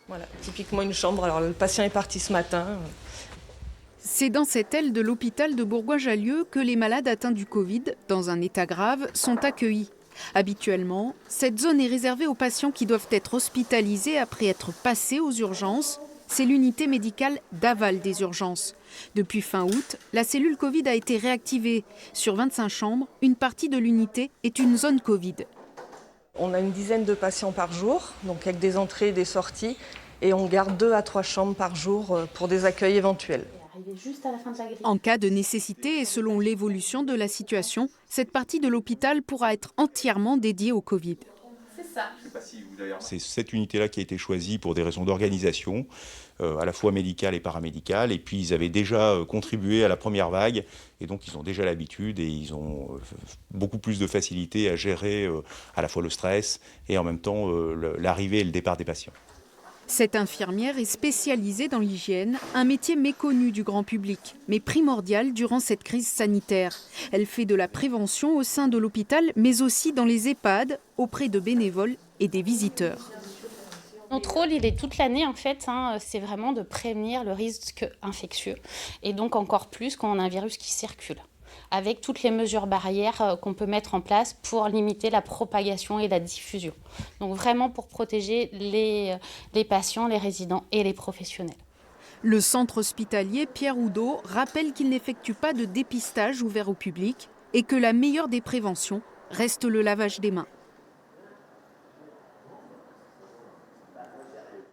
Voilà, typiquement une chambre. Alors le patient est parti ce matin. C'est dans cette aile de l'hôpital de Bourgoin-Jallieu que les malades atteints du Covid, dans un état grave, sont accueillis. Habituellement, cette zone est réservée aux patients qui doivent être hospitalisés après être passés aux urgences. C'est l'unité médicale d'aval des urgences. Depuis fin août, la cellule Covid a été réactivée. Sur 25 chambres, une partie de l'unité est une zone Covid. On a une dizaine de patients par jour, donc avec des entrées et des sorties, et on garde 2 à 3 chambres par jour pour des accueils éventuels. En cas de nécessité et selon l'évolution de la situation, cette partie de l'hôpital pourra être entièrement dédiée au Covid. C'est cette unité-là qui a été choisie pour des raisons d'organisation, à la fois médicale et paramédicale. Et puis ils avaient déjà contribué à la première vague, et donc ils ont déjà l'habitude et ils ont beaucoup plus de facilité à gérer à la fois le stress et en même temps l'arrivée et le départ des patients. Cette infirmière est spécialisée dans l'hygiène, un métier méconnu du grand public, mais primordial durant cette crise sanitaire. Elle fait de la prévention au sein de l'hôpital, mais aussi dans les EHPAD, auprès de bénévoles et des visiteurs. Notre rôle, il est toute l'année en fait, c'est vraiment de prévenir le risque infectieux. Et donc encore plus quand on a un virus qui circule, avec toutes les mesures barrières qu'on peut mettre en place pour limiter la propagation et la diffusion. Donc vraiment pour protéger les patients, les résidents et les professionnels. Le centre hospitalier Pierre Oudot rappelle qu'il n'effectue pas de dépistage ouvert au public et que la meilleure des préventions reste le lavage des mains.